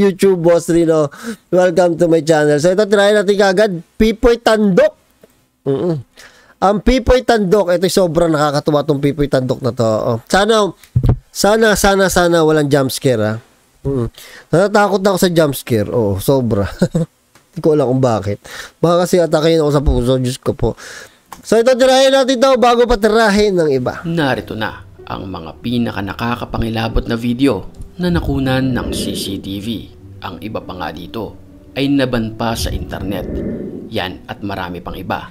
YouTube, Boss Rino? Welcome to my channel. So ito, try natin kagad. Pipoy Tandok. Ang Pipoy Tandok, ito sobrang nakakatuwa tong Pipoy Tandok na to. Oh. Sana walang jumpscare, ha. Natatakot na ako sa jumpscare. Oh, sobra. Hindi ko alam kung bakit. Baka kasi atakin ako sa puso. Diyos ko po. So ito, tirahin natin ito bago pa tirahin ng iba. Narito na ang mga pinaka nakakapangilabot na video na nakunan ng CCTV. Ang iba pa nga dito ay naban pa sa internet. Yan at marami pang iba.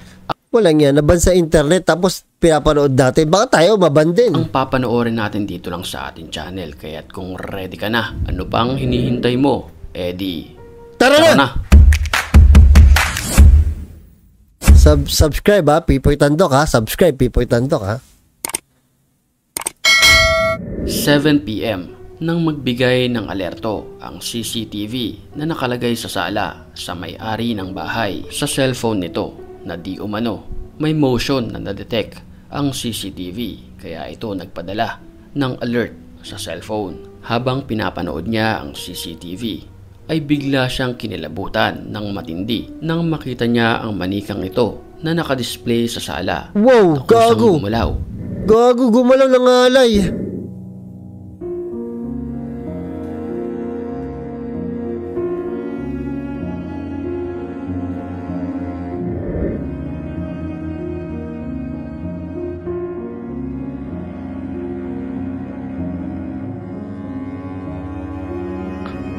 Walang yan, naban sa internet tapos pinapanood natin. Baka tayo maban din. Ang papanoorin natin dito lang sa ating channel. Kaya't kung ready ka na, ano pang hinihintay mo? Di tara na! Subscribe, ha, Pipoy Tandok, ha. Subscribe, Pipoy Tandok, ha. 7 PM nang magbigay ng alerto ang CCTV na nakalagay sa sala sa may-ari ng bahay sa cellphone nito na di umano may motion na na-detect ang CCTV, kaya ito nagpadala ng alert sa cellphone. Habang pinapanood niya ang CCTV ay bigla siyang kinilabutan ng matindi nang makita niya ang manikang ito na nakadisplay sa sala. Wow, gago! Gago, gumalaw ng alay.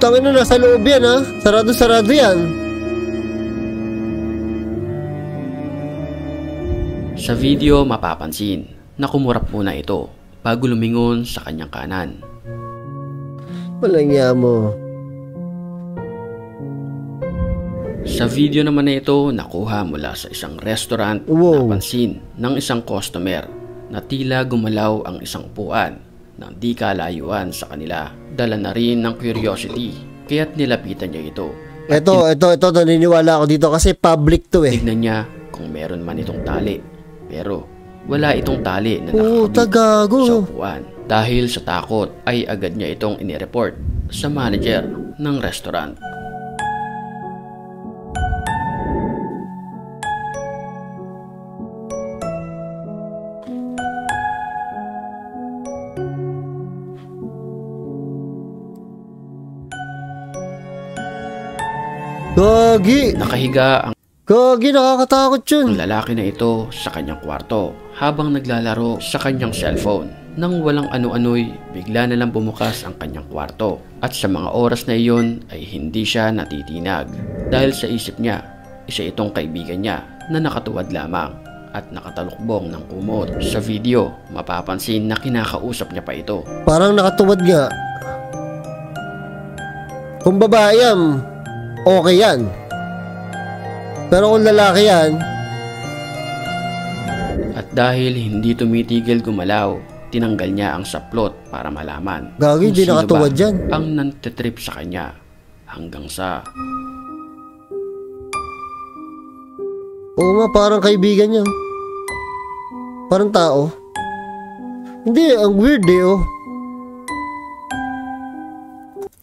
Tangin na, nasa loob yan, ha? Sarado-sarado yan. Sa video mapapansin na kumurap muna ito bago lumingon sa kanyang kanan. Walang niya mo. Sa video naman na ito nakuha mula sa isang restaurant. Wow. Napansin ng isang customer na tila gumalaw ang isang upuan nang di kalayuan sa kanila. Dala na rin ng curiosity kaya't nilapitan niya ito. Ito, naniniwala ako dito kasi public to, eh. Tignan niya kung meron man itong tali. Pero wala itong tali na nakakabit sa upuan. Dahil sa takot ay agad niya itong inireport sa manager ng restaurant. Gagi! Nakahiga ang nakakatakot yun. lalaki na ito sa kanyang kwarto habang naglalaro sa kanyang cellphone. Nang walang ano-ano'y bigla na lang bumukas ang kanyang kwarto at sa mga oras na iyon ay hindi siya natitinag dahil sa isip niya isa itong kaibigan niya na nakatuwad lamang at nakatalukbong ng kumot. Sa video mapapansin na kinakausap niya pa ito. Parang nakatuwad nga. Kung babae yan, okay yan. Pero kung lalaki yan, at dahil hindi tumitigil gumalaw, tinanggal niya ang saplot para malaman gagi, hindi nakatuwad dyan. Ang nantitrip sa kanya hanggang sa oo nga, parang kaibigan niya. Parang tao. Hindi, ang weird, eh, oh.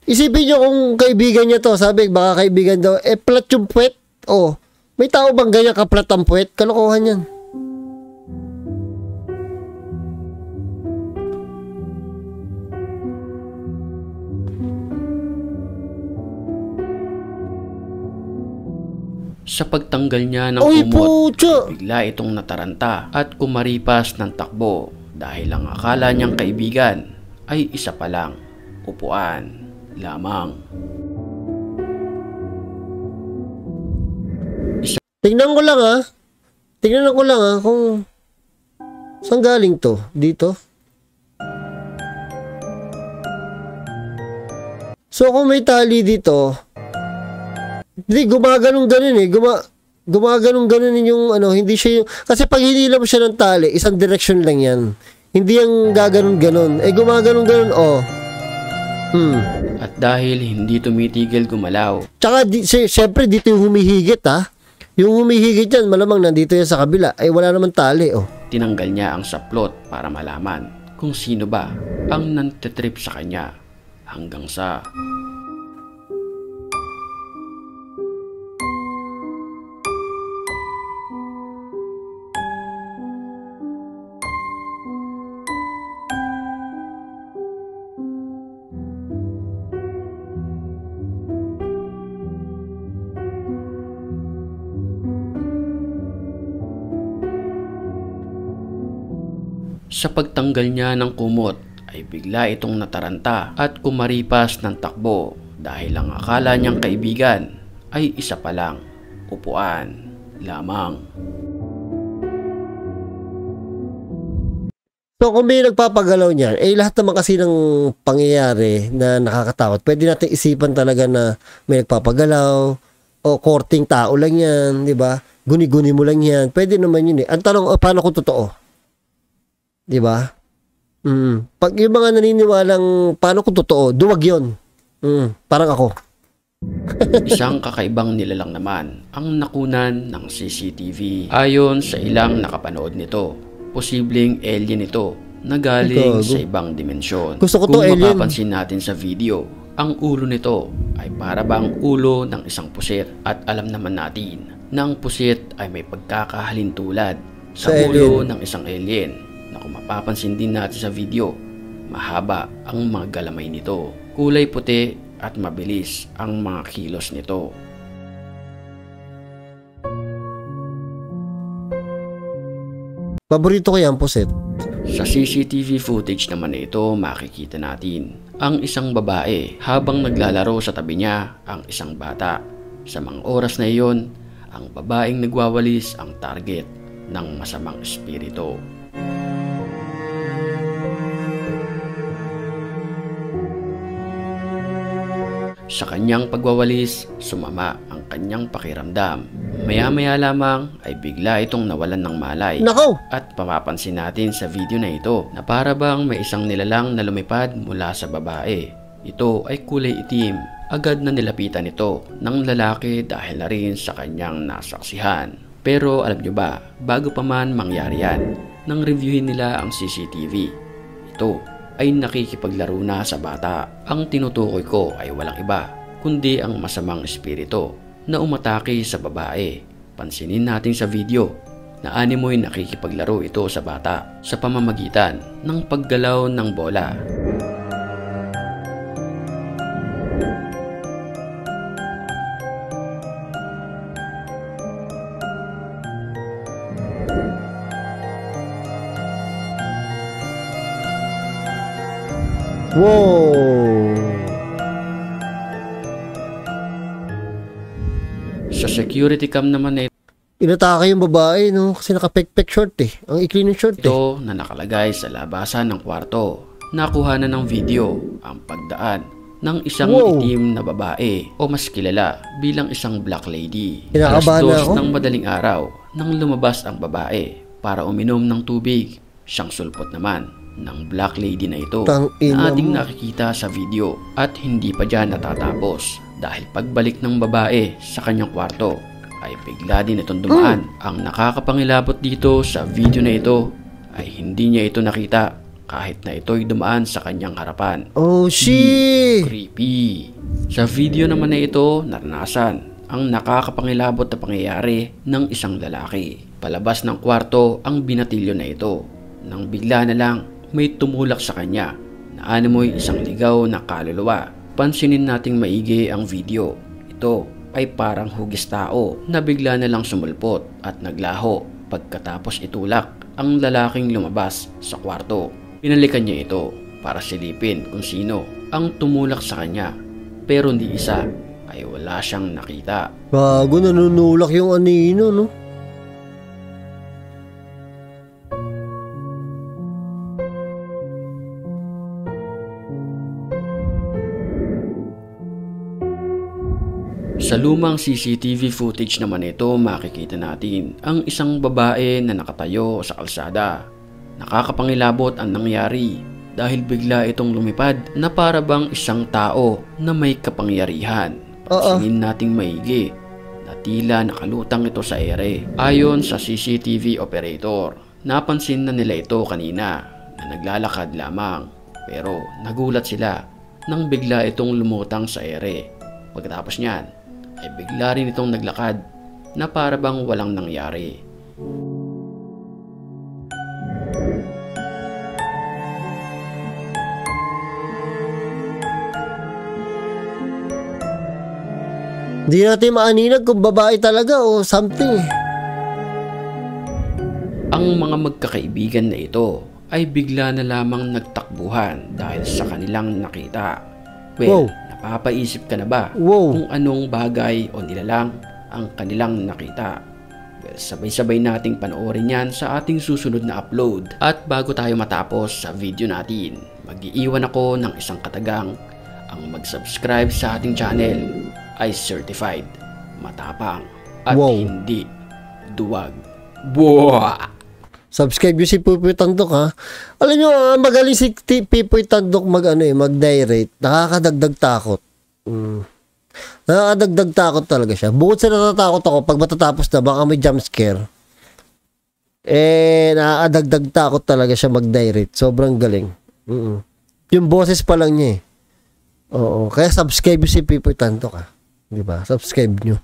Isipin niyo kung kaibigan niya to, sabi baka kaibigan daw, plat yung puwet. Oh, may tao bang ganyan kaplat ang puwet? Kalokohan yan. sa pagtanggal niya ng kumot, bigla itong nataranta at kumaripas ng takbo dahil ang akala niyang kaibigan ay isa palang upuan lamang. Tingnan ko lang ha kung saan galing to. Dito. So kung may tali dito, hindi gumaganong-ganon eh. Gumaganong-ganon yung ano, hindi siya yung, kasi pag hinila mo siya ng tali, isang direction lang yan. Hindi yung gaganon-ganon. Gumaganong-ganon, oh. At dahil hindi tumitigil gumalaw. Tsaka, syempre, dito yung humihigit, ha. Yung humihigit yan, malamang nandito yan sa kabila. Wala naman tali, oh. Tinanggal niya ang saplot para malaman kung sino ba ang nantitrip sa kanya hanggang sa Sa pagtanggal niya ng kumot ay bigla itong nataranta at kumaripas ng takbo dahil ang akala niyang kaibigan ay isa palang upuan lamang. So kung may nagpapagalaw niyan, lahat naman kasi ng pangyayari na nakakatakot, pwede natin isipan talaga na may nagpapagalaw o korting tao lang yan, di ba? Guni-guni mo lang yan. Pwede naman yun eh. Ang tanong, paano kung totoo? Di ba? Pag yung mga naniniwalang paano kung totoo, duwag yun. Parang ako. Isang kakaibang nilalang naman ang nakunan ng CCTV. Ayon sa ilang nakapanood nito, posibleng alien ito na galing sa ibang dimensyon. Gusto ko to, Kung alien. mapapansin natin sa video, ang ulo nito ay para bang ulo ng isang pusit at alam naman natin na ang pusit ay may pagkakahalintulad sa ulo ng isang alien na kung mapapansin din natin sa video, mahaba ang mga galamay nito. Kulay puti at mabilis ang mga kilos nito. Paborito ko yan, puset. Sa CCTV footage naman na ito, makikita natin ang isang babae habang naglalaro sa tabi niya ang isang bata. Sa mga oras na iyon, ang babaeng nagwawalis ang target ng masamang espiritu. Sa kanyang pagwawalis, sumama ang kanyang pakiramdam. Maya-maya lamang ay bigla itong nawalan ng malay. Nako! At mapapansin natin sa video na ito na para bang may isang nilalang na lumipad mula sa babae. Ito ay kulay itim. Agad na nilapitan ito ng lalaki dahil na rin sa kanyang nasaksihan. Pero alam nyo ba, bago pa man mangyari yan, nang reviewin nila ang CCTV, ito ay nakikipaglaro na sa bata. Ang tinutukoy ko ay walang iba, kundi ang masamang espiritu na umatake sa babae. Pansinin natin sa video na animoy nakikipaglaro ito sa bata sa pamamagitan ng paggalaw ng bola. Wow! Sa security cam naman na Inatake yung babae, no? Kasi naka-pek-pek short eh. Ang ikli ng short ito na nakalagay sa labasan ng kwarto. Nakuha na ng video ang pagdaan ng isang itim na babae o mas kilala bilang isang black lady. Alas 2 ng madaling araw nang lumabas ang babae para uminom ng tubig. Siyang sulpot naman ng black lady na ito na ating nakikita sa video at hindi pa dyan natatapos dahil pagbalik ng babae sa kanyang kwarto ay bigla din itong dumaan. Ang nakakapangilabot dito sa video na ito ay hindi niya ito nakita kahit na ito'y dumaan sa kanyang harapan. Oh shit! Creepy! Sa video naman na ito, naranasan ang nakakapangilabot na pangyayari ng isang lalaki. Palabas ng kwarto ang binatilyo na ito nang bigla na lang may tumulak sa kanya na animoy isang ligaw na kaluluwa. Pansinin nating maigi ang video. Ito ay parang hugis tao na bigla na lang sumulpot at naglaho pagkatapos itulak ang lalaking lumabas sa kwarto. Pinalikan niya ito para silipin kung sino ang tumulak sa kanya, pero hindi isa ay wala siyang nakita. Bago nanunulak yung anino, no? Sa lumang CCTV footage naman ito, makikita natin ang isang babae na nakatayo sa kalsada. Nakakapangilabot ang nangyari dahil bigla itong lumipad na para bang isang tao na may kapangyarihan. Pansinin nating maigi na tila nakalutang ito sa ere. Ayon sa CCTV operator, napansin na nila ito kanina na naglalakad lamang, pero nagulat sila nang bigla itong lumutang sa ere. Pagkatapos niyan ay bigla rin itong naglakad na para bang walang nangyari. Hindi natin maaninag kung babae talaga o something. Ang mga magkakaibigan na ito ay bigla na lamang nagtakbuhan dahil sa kanilang nakita. Well, napapaisip ka na ba kung anong bagay o nilalang ang kanilang nakita? Well, sabay-sabay nating panoorin yan sa ating susunod na upload. At bago tayo matapos sa video natin, mag-iiwan ako ng isang katagang. Ang mag-subscribe sa ating channel ay certified, matapang, at hindi duwag. Buwa! Subscribe nyo si Pipoy Tandok, ha. Alam nyo, magaling si Pipoy Tandok mag-direct. Nakakadagdag takot. Nakakadagdag takot talaga siya. Bukod sa natatakot ako, pag matatapos na, baka may jump scare. Nakakadagdag takot talaga siya mag-direct. Sobrang galing. Yung boses pa lang niya, Oo. Kaya subscribe nyo si Pipoy Tandok, ha. Diba? Subscribe nyo.